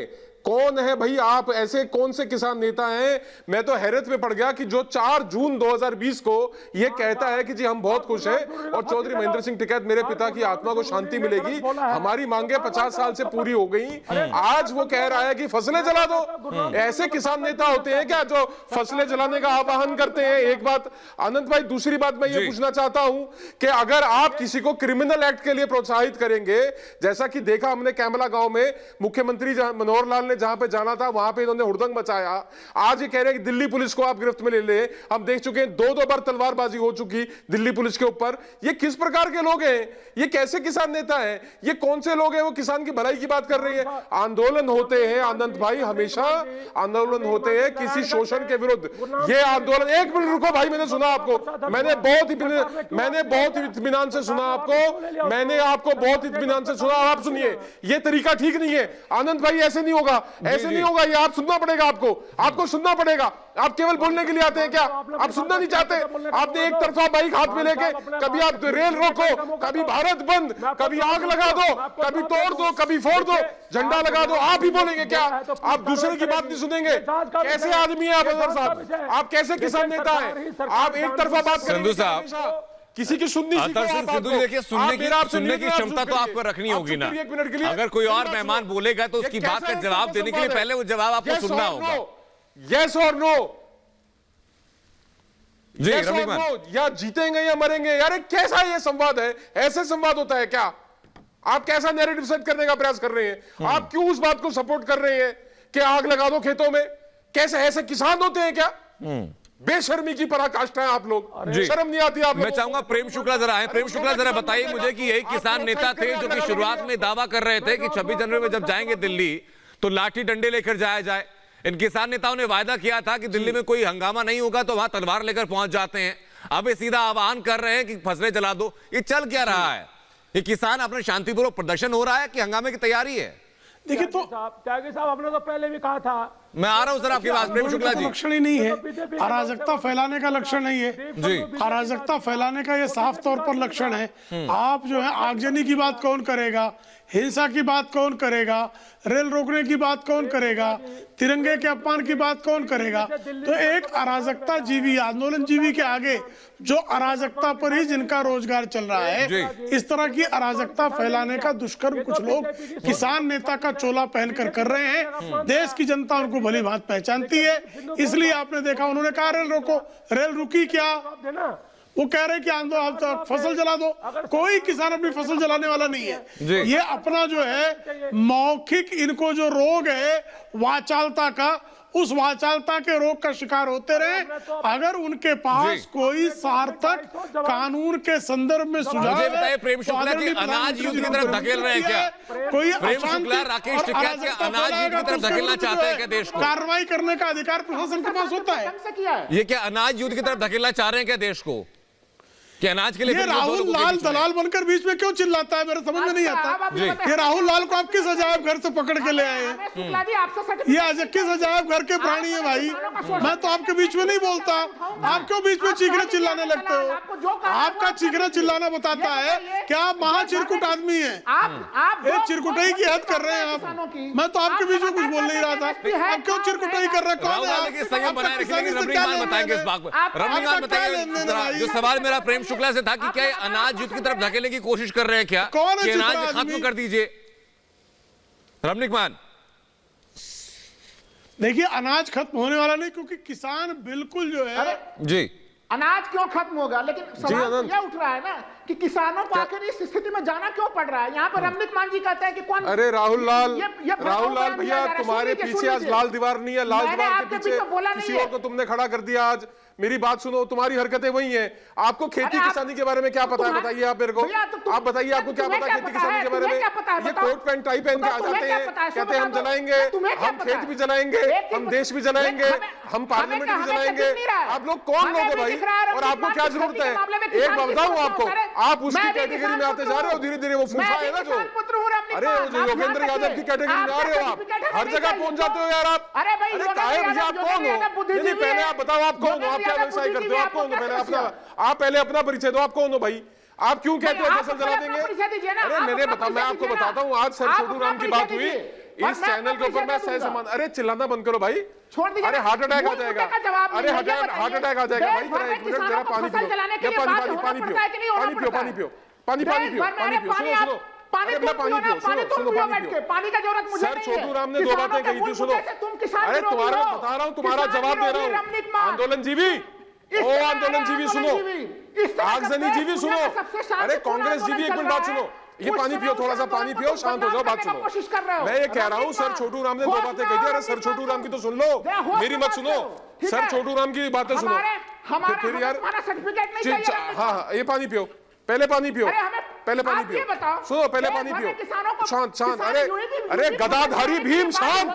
कौन है भाई आप? ऐसे कौन से किसान नेता हैं? मैं तो हैरत में पड़ गया कि जो 4 जून 2020 को ये कहता है कि जी हम बहुत खुश हैं और चौधरी महेंद्र सिंह टिकैत मेरे पिता की आत्मा को शांति मिलेगी, हमारी मांगे 50 साल से पूरी हो गई, आज वो कह रहा है कि फसलें जला दो। ऐसे किसान नेता होते हैं क्या जो फसलें जलाने का आह्वान करते हैं? एक बात अनंत भाई। दूसरी बात मैं ये पूछना चाहता हूं कि अगर आप किसी को क्रिमिनल एक्ट के लिए प्रोत्साहित करेंगे, जैसा कि देखा हमने कैमला गांव में मुख्यमंत्री मनोहर लाल जहां पे जाना था वहां पे इन्होंने हुड़दंग मचाया, आज ये कह रहे हैं कि दिल्ली पुलिस को आप गिरफ्त में ले ले। हम देख चुके हैं 2 बार तलवारबाजी हो चुकी दिल्ली पुलिस के ऊपर। ये किस प्रकार के लोग हैं? ये कैसे किसान नेता हैं? ये कौन से लोग हैं वो किसान की भलाई की बात कर रहे हैं? आंदोलन होते हैं आनंद भाई, हमेशा आंदोलन होते हैं किसी शोषण के विरुद्ध। ये आंदोलन, एक मिनट रुको भाई, मैंने सुना आपको, मैंने बहुत इत्मीनान से सुना आपको, मैंने आपको बहुत इत्मीनान से सुना। आप सुनिए, ये तरीका ठीक नहीं है आनंद भाई, ऐसे नहीं होगा, ऐसे नहीं होगा। ये आप सुनना पड़ेगा, आपको सुनना पड़ेगा। आप केवल बोलने के लिए आते हैं क्या? आप सुनना नहीं चाहते? आपने एक तरफा बाइक हाथ में लेके कभी आप रेल रोको, कभी भारत बंद, कभी आग लगा दो, कभी तोड़ दो, कभी फोड़ दो, झंडा लगा दो, आप ही बोलेंगे क्या? आप दूसरे की बात नहीं सुनेंगे? कैसे आदमी है आप अजहर साहब? आप कैसे किसान नेता है? आप एक तरफा बात करेंगे। संधू साहब, किसी की सुननी देखिए, सुनने की क्षमता तो आपको रखनी होगी ना। अगर कोई और मेहमान बोलेगा तो उसकी बात का जवाब देने के लिए पहले वो जवाब आपको सुनना होगा। यस और नो, यस और नो, या जीतेंगे या मरेंगे। यार कैसा ये संवाद है? ऐसे संवाद होता है क्या? आप कैसा नैरेटिव सेट करने का प्रयास कर रहे हैं? आप क्यों उस बात को सपोर्ट कर रहे हैं कि आग लगा दो खेतों में? कैसे ऐसे किसान होते हैं क्या? बेशर्मी की पराकाष्ठा है आप लोग, शर्म नहीं आती आप? मैं चाहूंगा प्रेम शुक्ला जरा आए। प्रेम शुक्ला जरा बताइए मुझे कि यही किसान नेता थे जो कि शुरुआत में दावा कर रहे थे कि 26 जनवरी में जब जाएंगे दिल्ली तो लाठी डंडे लेकर जाया जाए। इन किसान नेताओं ने वायदा किया था कि दिल्ली में कोई हंगामा नहीं होगा, तो वहां तलवार लेकर पहुंच जाते हैं। अब ये सीधा आह्वान कर रहे हैं कि फसलें जला दो। ये चल क्या रहा है? ये किसान अपने शांतिपूर्वक प्रदर्शन हो रहा है कि हंगामे की तैयारी है? देखिए, तो त्यागी साहब आपने तो पहले भी कहा था, मैं आ रहा हूं सर आपकी बात। प्रेम शुक्ला जी, लक्षण ही नहीं है, अराजकता फैलाने का लक्षण नहीं है जी। अराजकता फैलाने का ये साफ तौर पर लक्षण है। आप जो है आगजनी की बात कौन करेगा, हिंसा की बात कौन करेगा, रेल रोकने की बात कौन करेगा, तिरंगे के अपमान की बात कौन करेगा? तो एक अराजकता जीवी, आंदोलन जीवी के आगे जो अराजकता पर ही जिनका रोजगार चल रहा है, इस तरह की अराजकता फैलाने का दुष्कर्म कुछ लोग किसान नेता का चोला पहनकर कर रहे हैं। देश की जनता उनको भली भांति पहचानती है, इसलिए आपने देखा उन्होंने कहा रेल रोको, रेल रुकी क्या? वो कह रहे हैं कि आंदोलन फसल जला दो। कोई किसान अपनी फसल जलाने वाला नहीं है। ये अपना जो है मौखिक इनको जो रोग है वाचालता का, उस वाचालता के रोग का शिकार होते रहे। अगर उनके पास कोई सार्थक कानून के संदर्भ में सुझाव मुझे बताइए प्रेम शुक्ला की अनाज युद्ध की तरफ धकेल रहे हैं क्या? कोई प्रेम शुक्ला राकेश टिकैत के अनाज युद्ध की तरफ धकेलना चाहते हैं क्या देश को? कार्रवाई करने का अधिकार प्रशासन के पास होता है। ये क्या अनाज युद्ध की तरफ धकेलना चाह रहे हैं क्या देश को? कि अनाज के लिए ये राहुल लाल दलाल बनकर बीच में क्यों चिल्लाता है, मेरे समझ में नहीं आता। ये राहुल लाल को आप किस अजायब घर से पकड़ के ले आए हैं? ये आज किस अजायब घर के प्राणी है भाई? मैं तो आपके बीच में नहीं बोलता, आप क्यों बीच में चीखने चिल्लाने लगते हो? आपका चीखना चिल्लाना बताता है कि आप महा चिरकुट आदमी है, एक चिरकुटाई की हद कर रहे हैं आप। मैं तो आपके बीच में कुछ बोल नहीं रहा था, आप क्यों चिरकुटाई कर रहे? कौन है? जो सवाल मेरा प्रेम शुक्ला से था कि क्या अनाज युद्ध की तरफ धकेलने की कोशिश कर रहे हैं क्या? कि अनाज खत्म कर दीजिए। रमणीक मान, देखिए अनाज खत्म होने वाला नहीं, क्योंकि किसान बिल्कुल जो है जी अनाज क्यों खत्म होगा, लेकिन सवाल तो यह उठ रहा है ना कि किसानों को आखिर इस स्थिति में जाना क्यों पड़ रहा है? यहाँ पर रमणीक मान जी कहते हैं कि कौन, अरे राहुल लाल भैया, तुम्हारे पीछे आज लाल दीवार नहीं है, लाल दीवार के पीछे किसी और को तुमने खड़ा कर दिया। आज मेरी बात सुनो, तुम्हारी हरकतें वही हैं। आपको खेती किसानी के बारे में क्या पता है, बताइए आप मेरे को। आप बताइए, आपको क्या पता है खेती किसानी के बारे में? ये कोट पैंट टाई पहन के आ जाते हैं, कहते हैं हम जलाएंगे, हम खेत भी जलाएंगे, हम देश भी जलाएंगे, हम पार्लियामेंट भी जलाएंगे। आप लोग कौन लोग हैं भाई, और आपको क्या जरूरत है? एक बात बताऊं आपको, आप उसकी कैटेगरी में आते जा रहे हो धीरे धीरे। वो फूफा है ना जो, अरे वो योगेंद्र यादव की कैटेगरी में आ रहे हो आप, हर जगह पहुंच जाते हो यार आप। अरे भैया आप कौन हो? नहीं पहले आप बताओ आप कौन हो, आप क्या व्यवसाय करते हो, आप कौन हो? पहले अपना, आप पहले अपना परिचय दो, आप कौन हो भाई? आप क्यों कहते हो फसल जला देंगे? अरे मैंने बता, मैं आपको बताता हूँ, आज सर छोटू राम की बात हुई इस चैनल के ऊपर, मैं सह समान। अरे चिल्लाना बंद करो भाई, अरे हार्ट अटैक आ जाएगा, अरे हार्ट अटैक आ जाएगा भाई। जरा एक मिनट, जरा पानी पियो, पानी पियो, पानी पियो, पानी पियो, पानी पियो, पानी पियो, पानी पियो, सुनो सुनो, पानी पियो, सुनो पानी पियो। पानी का जरूरत मुझे सर छोटू राम ने दो बातें कही थी, सुनो। अरे तुम्हारा बता रहा हूँ, तुम्हारा जवाब दे रहा हूँ। आंदोलनजीवी, ओ आंदोलनजीवी सुनो, आगजनी जीवी सुनो, अरे कांग्रेस जीवी, एक मिनट बात सुनो। ये पानी पियो, थोड़ा सा पानी पियो, शांत हो जाओ, बात सुनो। मैं ये कह रहा हूँ, सर छोटू राम ने दो बातें कही थी। अरे सर छोटू राम की तो सुन लो, मेरी मत सुनो। सर छोटू राम की बातें सुनो फिर यार। हाँ, ये पानी पियो, पहले पानी पियो, पहले पानी पियो, सुनो, पहले पानी पियो, शांत शांत। अरे गदाधारी भीम शांत,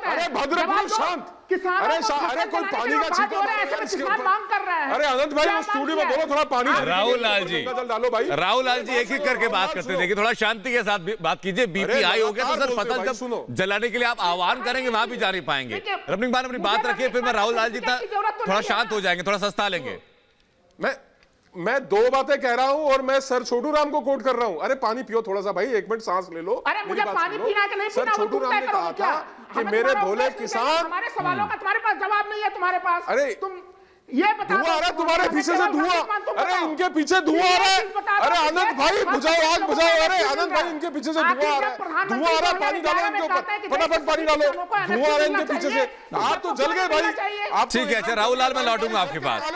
अरे भद्रपुर शांत, अरे कोई पानी का छींटा। अरे अनंत भाई उस स्टूडियो में बोलो थोड़ा पानी। राहुल लाल जी डालो भाई, राहुल लाल जी एक एक करके बात करते देखिए, थोड़ा शांति के साथ बात कीजिए। बीपी हाई हो गया तो सर फसल जब जलाने के लिए आप आह्वान करेंगे वहां भी जा नहीं पाएंगे। रमणीक भाई अपनी बात रखिए, फिर मैं राहुल लाल जी थोड़ा शांत हो जाएंगे, थोड़ा सस्ता लेंगे। मैं दो बातें कह रहा हूं और मैं सर छोटू राम को कोट कर रहा हूं। अरे पानी पियो थोड़ा सा भाई, एक मिनट सांस ले लो। अरे मुझे पानी पीना है कि नहीं पीना? सर छोटू राम ने कहा था कि मेरे भोले किसान। हमारे सवालों का तुम्हारे पास जवाब नहीं है, तुम्हारे पास। अरे तुम ये बताओ, धुआं आ रहा है तुम्हारे पीछे से, धुआं, अरे इनके पीछे धुआं आ रहा है। अरे आनंद भाई बुझाओ, आग बुझाओ। अरे आनंद भाई इनके पीछे से धुआं आ रहा है, धुआं आ रहा है, पानी डालो इनके ऊपर, फटाफट पानी डालो, धुआं आ रहा है इनके पीछे से। आप तो जल गए भाई। आप ठीक है, अच्छा राहुल लाल मैं लौटूंगा आपके पास,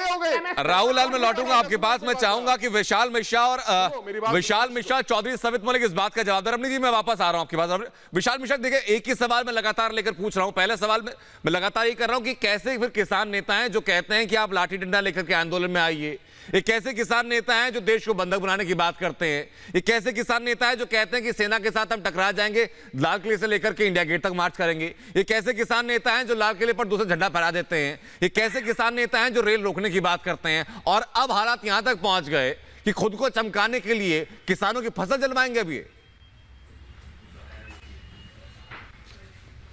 राहुल लाल मैं लौटूंगा आपके पास। मैं चाहूंगा कि विशाल मिश्रा और चौधरी सवित मलिक इस बात का जवाब दें। रमणीक जी मैं वापस आ रहा हूं आपके पास। विशाल मिश्रा देखिए, एक ही सवाल मैं लगातार लेकर पूछ रहा हूं। पहले सवाल में मैं लगातार ये कर रहा हूं कि कैसे फिर किसान नेता हैं जो कहते हैं कि आप लाठी डंडा लेकर के आंदोलन में आइए। ये कैसे किसान नेता हैं जो देश को बंधक बनाने की बात करते हैं? ये कैसे किसान नेता है जो कहते हैं कि सेना के साथ हम टकरा जाएंगे, लाल किले से लेकर के इंडिया गेट तक मार्च करेंगे? ये कैसे किसान नेता हैं जो लाल किले पर दूसरा झंडा फहरा देते हैं? ये कैसे किसान नेता हैं जो रेल रोकने की बात करते हैं? और अब हालात यहां तक पहुंच गए कि खुद को चमकाने के लिए किसानों की फसल जलवाएंगे अभी।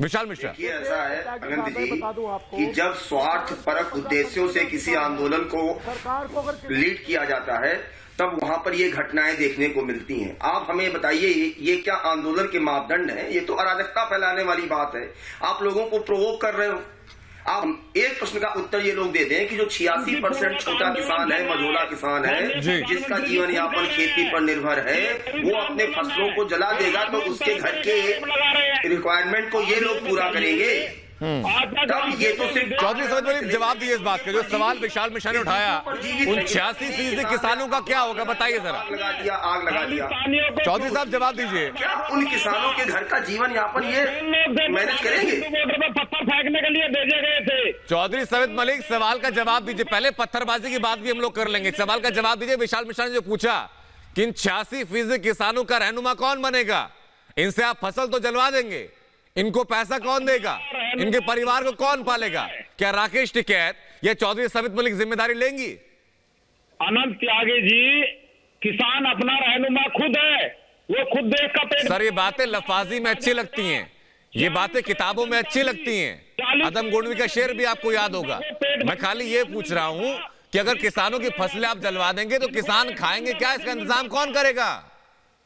विशाल मिश्रा, ये ऐसा है अनंत जी कि जब स्वार्थ परक उद्देश्यों से किसी आंदोलन को लीड किया जाता है तब वहां पर ये घटनाएं देखने को मिलती हैं। आप हमें बताइए, ये क्या आंदोलन के मापदंड हैं? ये तो अराजकता फैलाने वाली बात है। आप लोगों को प्रोवोक कर रहे हो। आप एक प्रश्न का उत्तर ये लोग दे दें कि जो 86% छोटा किसान है, मझोला किसान है, जिसका जीवन यापन खेती पर निर्भर है, वो अपने फसलों को जला देगा तो उसके घर के रिक्वायरमेंट को ये लोग पूरा करेंगे। तब ये तो सिर्फ चौधरी सवित मलिक जवाब दिए इस बात का। जो सवाल विशाल मिश्रा ने उठाया, उन 86% किसानों का क्या होगा बताइए जरा। आग लगा दिया। चौधरी साहब जवाब दीजिए। क्या उन किसानों के घर का जीवन यापन ये मैनेज करेंगे? पत्थर फेंकने के लिए भेजे गए थे। चौधरी सवित मलिक सवाल का जवाब दीजिए। पहले पत्थरबाजी की बात भी हम लोग कर लेंगे, सवाल का जवाब दीजिए। विशाल मिश्रा ने जो पूछा कि इन 86% किसानों का रहनुमा कौन बनेगा? इनसे आप फसल तो जलवा देंगे, इनको पैसा कौन देगा? इनके परिवार को कौन पालेगा? क्या राकेश टिकैत या चौधरी सवित मलिक जिम्मेदारी लेंगी? अनंत त्यागी जी, किसान अपना रहनुमा खुद है, वो खुद देश का पेट। सर ये बातें लफाजी में अच्छी लगती हैं, ये बातें किताबों में अच्छी लगती हैं। आदम गोंडवी का शेर भी आपको याद होगा। मैं खाली ये पूछ रहा हूं कि अगर किसानों की फसलें आप जलवा देंगे तो किसान खाएंगे क्या? इसका इंतजाम कौन करेगा?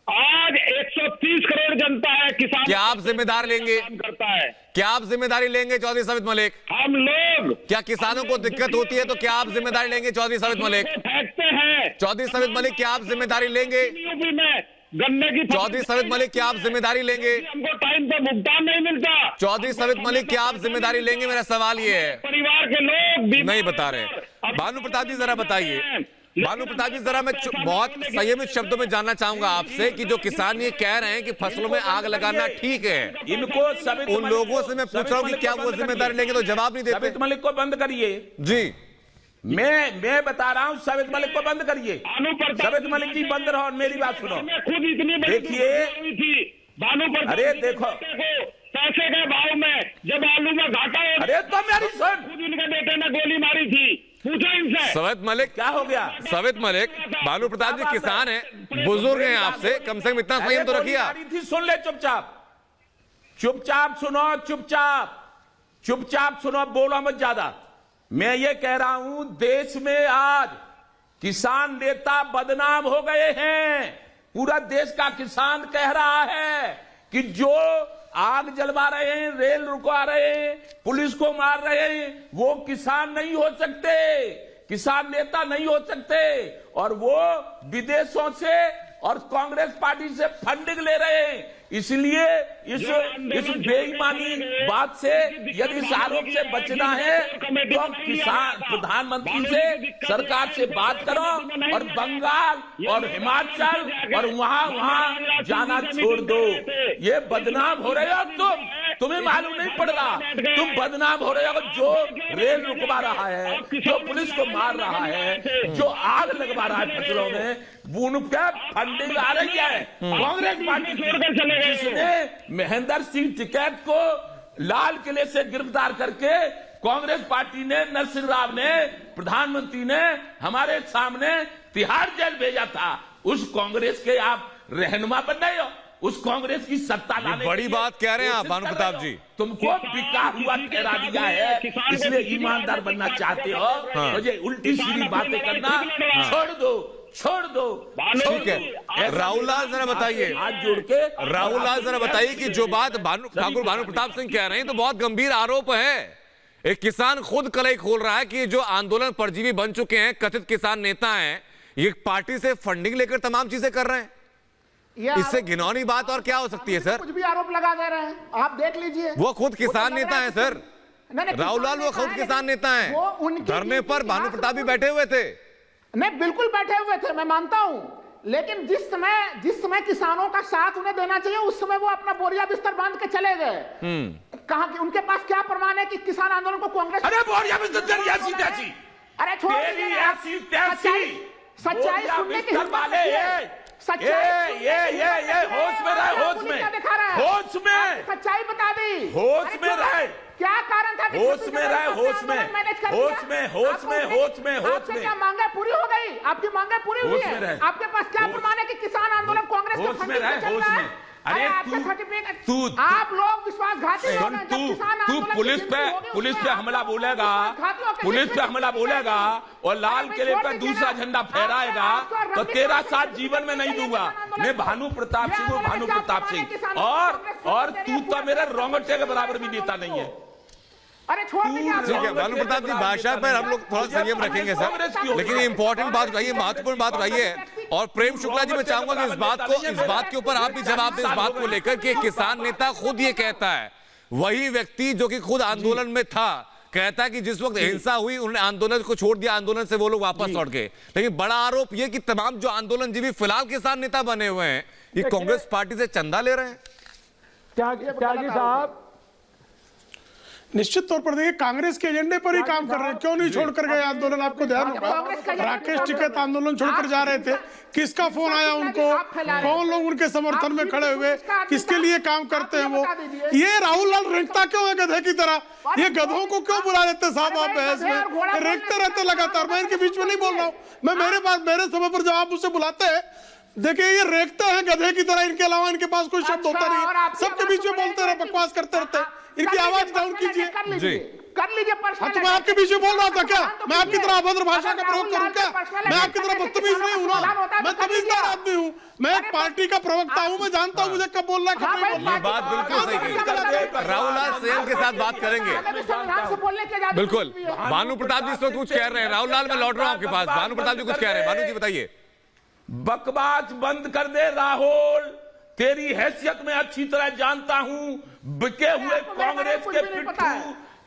आज 130 करोड़ जनता है, किसान क्या आप जिम्मेदार लेंगे? करता है। क्या आप जिम्मेदारी लेंगे चौधरी सबित मलिक? हम लोग क्या किसानों को दिक्कत होती है तो क्या आप जिम्मेदारी लेंगे चौधरी सबित मलिक? फेंकते हैं चौधरी सबित मलिक क्या आप जिम्मेदारी लेंगे? यूपी में गन्ने की चौधरी सबित मलिक क्या आप जिम्मेदारी लेंगे? हमको टाइम पे भुगतान नहीं मिलता। चौधरी सबित मलिक क्या आप जिम्मेदारी लेंगे? मेरा सवाल ये है। परिवार के लोग नहीं बता रहे। भानु प्रताप जी जरा बताइए। भानु प्रताप जी जरा मैं बहुत संयमित शब्दों में जानना चाहूंगा आपसे कि जो किसान ये कह रहे हैं कि फसलों में आग लगाना ठीक है, इनको उन लोगों से मैं पूछ रहा हूँ कि क्या वो जिम्मेदारी लेंगे? तो जवाब नहीं देते। सबित मलिक को बंद करिए जी। मैं बता रहा हूँ, सबित मलिक को बंद करिए। सबित मलिक जी बंद रहो, मेरी बात सुनो। खुद इतनी देखिए भानु, अरे देखो पैसे के भाव में जब आलू में घाटा हो, अरे तो मेरी सुन, खुद इनके बेटे ने गोली मारी थी, पूछो इनसे। सबित मलिक क्या हो गया? सबित मलिक, भानु प्रताप जी किसान हैं, बुजुर्ग हैं, आपसे कम से कम इतना संयम तो रखिए। सुन ले चुपचाप, चुपचाप सुनो, चुपचाप सुनो, बोलो मत ज्यादा। मैं ये कह रहा हूं, देश में आज किसान नेता बदनाम हो गए हैं। पूरा देश का किसान कह रहा है कि जो आग जलवा रहे हैं, रेल रुकवा रहे हैं, पुलिस को मार रहे हैं, वो किसान नहीं हो सकते, किसान नेता नहीं हो सकते। और वो विदेशों से और कांग्रेस पार्टी से फंडिंग ले रहे हैं। इसलिए इस बेईमानी बात से, यदि इस आरोप से बचना है तो किसान प्रधानमंत्री से, सरकार से बात करो और बंगाल और हिमाचल और वहां जाना छोड़ दो। ये बदनाम हो रहे हो तुम्हें मालूम नहीं पड़ रहा, तुम बदनाम हो रहे हो। जो रेल रुकवा रहा है, जो पुलिस को मार रहा है, जो आग लगवा रहा है फसलों में, उन पे फंडिंग आ रही है कांग्रेस पार्टी छोड़कर चले गए, जिसने महेंद्र सिंह टिकैत को लाल किले से गिरफ्तार करके कांग्रेस पार्टी ने, नरसिंह राव ने, प्रधानमंत्री ने हमारे सामने तिहाड़ जेल भेजा था। उस कांग्रेस के आप रहनुमा बन रहे हो, उस कांग्रेस की सत्ता लाने बड़ी बात कह रहे हैं आप भानु प्रताप जी। तुमको बिका हुआ ठहरा दिया है, इसलिए ईमानदार बनना चाहते हो। मुझे उल्टी सीधी बातें करना छोड़ दो। ठीक है, राहुल लाल जरा बताइए, हाथ जोड़ के राहुल लाल जरा बताइए कि जो बात ठाकुर भानु प्रताप सिंह कह रहे हैं तो बहुत गंभीर आरोप है। एक किसान खुद कलई खोल रहा है कि जो आंदोलन परजीवी बन चुके हैं, कथित किसान नेता हैं, ये पार्टी से फंडिंग लेकर तमाम चीजें कर रहे हैं। इससे घिनौनी बात और क्या हो सकती है सर? कुछ भी आरोप लगा दे रहे हैं, आप देख लीजिए। वो खुद किसान नेता है सर, राहुल लाल वो खुद किसान नेता है। धरने पर भानु प्रताप भी बैठे हुए थे। नहीं, बिल्कुल बैठे हुए थे, मैं मानता हूं, लेकिन जिस समय किसानों का साथ उन्हें देना चाहिए, उस समय वो अपना बोरिया बिस्तर बांध के चले गए। कहा कि उनके पास क्या प्रमाण है कि किसान आंदोलन को कांग्रेस, अरे बोरिया बिस्तर अरे छोड़ सच्चाई सुनने की वाले, ये होश में रहे, होश में सच्चाई बता दी, होश में रहे। क्या कारण था? होश में रहे, होश में। क्या मांगे पूरी हो गई? आपकी मांगे पूरी हुई है? आपके पास क्या प्रमाण है कि किसान आंदोलन कांग्रेस के फंडिंग से चल रहा है? अरे आपके सर्टिफिकेट, आप लोग विश्वासघाती लोग हैं। जब किसान आंदोलन पुलिस पे हमला बोलेगा, और लाल किले पे दूसरा झंडा फहराएगा तो तेरा साथ जीवन में नहीं दूंगा। मैं भानु प्रताप सिंह और तू तो मेरे रोंगटे के बराबर भी नेता नहीं है। अरे छोड़ दीजिए। ठीक है भानु प्रताप जी, भाषा पर हम लोग थोड़ा संयम रखेंगे सर, लेकिन ये इंपॉर्टेंट बात कही है, महत्वपूर्ण बात कही है। और प्रेम शुक्ला जी, मैं चाहूंगा कि इस बात के ऊपर आप भी जवाब दें, इस बात को लेकर कि किसान नेता खुद ये कहता है, वही व्यक्ति जो कि खुद आंदोलन में था, कहता है कि जिस वक्त हिंसा हुई उन्होंने आंदोलन को छोड़ दिया, आंदोलन से वो लोग वापस लौट गए। लेकिन बड़ा आरोप ये कि तमाम जो आंदोलनजीवी फिलहाल किसान नेता बने हुए हैं, ये कांग्रेस पार्टी से चंदा ले रहे हैं। त्यागी साहब, निश्चित तौर पर देखिए कांग्रेस के एजेंडे पर ही काम कर रहे हैं, क्यों नहीं छोड़कर गए आंदोलन? आपको ध्यान होगा राकेश टिकैत आंदोलन छोड़कर जा रहे थे, किसका फोन आया उनको, कौन लोग उनके समर्थन में खड़े हुए, किसके लिए काम करते हैं वो? ये राहुल लाल रेंगता क्यों है गधे की तरह? ये गधों को क्यों बुला लेते साहब आप बहस में? रेंगते रहते लगातार। मैं इनके बीच में नहीं बोल रहा हूँ, मैं मेरे समय पर जब आप मुझसे बुलाते हैं, देखिए ये रेंगते हैं गधे की तरह, इनके अलावा इनके पास कोई शब्द होता नहीं है, सबके बीच में बोलते रहे, बकवास करते रहते हैं। इनकी आवाज डाउन कीजिए कर लीजिए। तो मैं आपके बीच में बोल रहा था क्या? मैं आपकी तरह अभद्र भाषा का प्रयोग करूं क्या? मैं आपकी तरह बदतमीज नहीं हूं ना, मैं तमीजदार आदमी हूं, मैं एक पार्टी का प्रवक्ता हूं, मैं जानता हूं मुझे कब बोलना है कब नहीं बोलना। ये बात बिल्कुल सही कही। राहुल लाल सेन के साथ बात करेंगे। बिल्कुल। भानु प्रताप जी इस वक्त कुछ कह रहे हैं। राहुल लाल मैं लौट रहा हूं आपके पास। भानु प्रताप जी कुछ कह रहे हैं। भानु जी बताइए। बकवास बंद कर दे राहुल, तेरी हैसियत में अच्छी तरह जानता हूं, बिके हुए कांग्रेस के पिट्ठू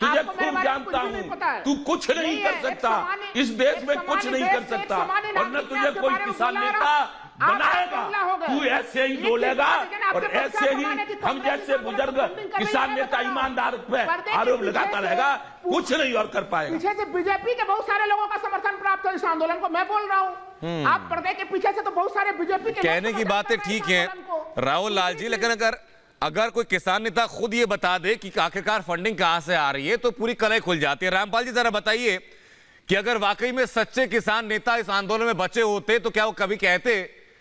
तुझे खूब जानता हूं। तू कुछ नहीं कर सकता, इस देश में कुछ नहीं कर सकता, और न तुझे कोई किसान नेता बनाएगा। तू ऐसे ही बोलेगा और ऐसे ही हम जैसे बुजुर्ग किसान नेता ईमानदार पे आरोप लगाता रहेगा, कुछ नहीं और कर पाएगा। पीछे से बीजेपी के बहुत सारे लोगों का समर्थन प्राप्त हो इस आंदोलन को, मैं बोल रहा हूँ। आप पर्दे के पीछे से तो बहुत सारे बीजेपी के कहने की बातें ठीक है राहुल लाल जी, लेकिन अगर कोई किसान नेता खुद ये बता दे कि आखिरकार फंडिंग कहां से आ रही है तो पूरी कलह खुल जाती है। रामपाल जी जरा बताइए कि अगर वाकई में सच्चे किसान नेता इस आंदोलन में बचे होते तो क्या वो कभी कहते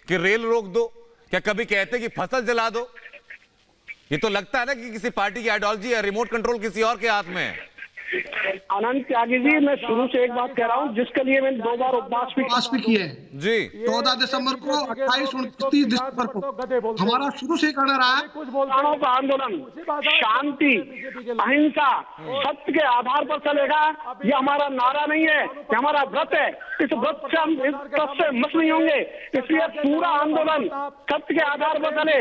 कि रेल रोक दो? क्या कभी कहते कि फसल जला दो? ये तो लगता है ना कि किसी पार्टी की आइडियोलॉजी है, रिमोट कंट्रोल किसी और के हाथ में है। आनंद त्यागी जी, मैं शुरू से एक बात कह रहा हूँ जिसके लिए मैंने 2 बार उपवास भी किए जी। 14 दिसंबर को, 28, 29 दिसंबर को हमारा शुरू से कहना रहा है किसानों का आंदोलन शांति, अहिंसा, सत्य के आधार पर चलेगा। ये हमारा नारा नहीं है, ये हमारा व्रत है। इस व्रत से हम इस व्रत से मस नहीं होंगे, इसलिए पूरा आंदोलन सत्य के आधार पर चले,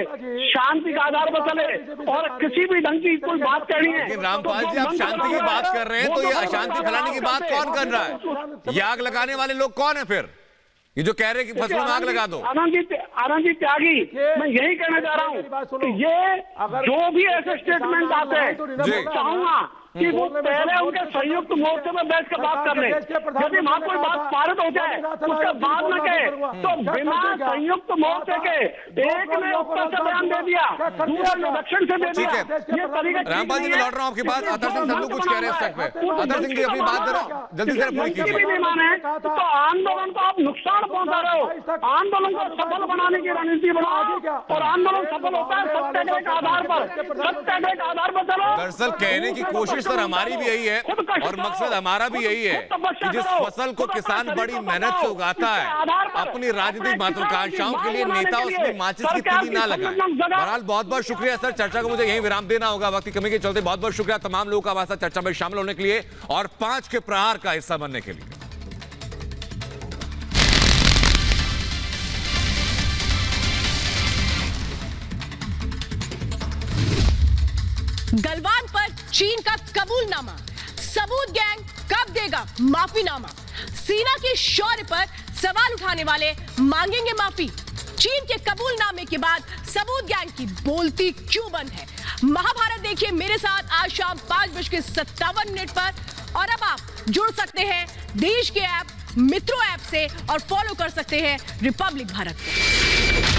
शांति के आधार पर चले, और किसी भी ढंग की कोई बात करनी है। रामपाल जी आप शांति की बात कर रहे हैं तो ये अशांति फैलाने की बात कौन कर रहा है? ये आग लगाने वाले लोग कौन है फिर? ये जो कह रहे हैं कि फसलों में आग लगा दो। आनंद जी त्यागी, मैं यही कहना चाह रहा हूँ कि ये जो भी ऐसे स्टेटमेंट आते हैं, मैं चाहूंगा कि वो पहले उनके संयुक्त मोर्चे में बैठ कर बात कर ले। यदि वहां कोई बात पारित हो जाए उसके बाद न कहे, तो बिना संयुक्त मोर्चे के एक ने उत्तर से बयान दे दिया, दूसरा ने दक्षिण से दे दिया। ये तरीका रामपाल जी मैं लौट रहा हूँ आपके पास। अतर सिंह संधू कुछ कह रहे हैं इस तक पे। अतर सिंह जी अपनी बात जरा जल्दी से पूरी कीजिए। नहीं माने तो आंदोलन को आप नुकसान पहुंचा रहे हो। आंदोलन को सफल बनाने की रणनीति बनाओ, और आंदोलन सफल होता है सत्याग्रह के आधार पर, सत्याग्रह के आधार पर चलो। दरअसल कहने की कोशिश सर हमारी भी यही है और मकसद हमारा भी यही है कि जिस फसल को किसान बड़ी मेहनत से उगाता है, अपनी राजनीतिक महत्वाकांक्षाओं के लिए नेता उसमें माचिस की तीली ना लगाए। बहरहाल बहुत बहुत शुक्रिया सर, चर्चा को मुझे यहीं विराम देना होगा वक्त की कमी के चलते। बहुत बहुत शुक्रिया तमाम लोगों का हमारे साथ चर्चा में शामिल होने के लिए और 5 के प्रहार का हिस्सा बनने के लिए। गलवान पर चीन का कबूलनामा, सबूत गैंग कब देगा माफीनामा? सेना के शौर्य पर सवाल उठाने वाले मांगेंगे माफी। चीन के कबूलनामे के बाद सबूत गैंग की बोलती क्यों बंद है? महाभारत देखिए मेरे साथ आज शाम 5:57 पर। और अब आप जुड़ सकते हैं देश के ऐप मित्रों ऐप से और फॉलो कर सकते हैं रिपब्लिक भारत।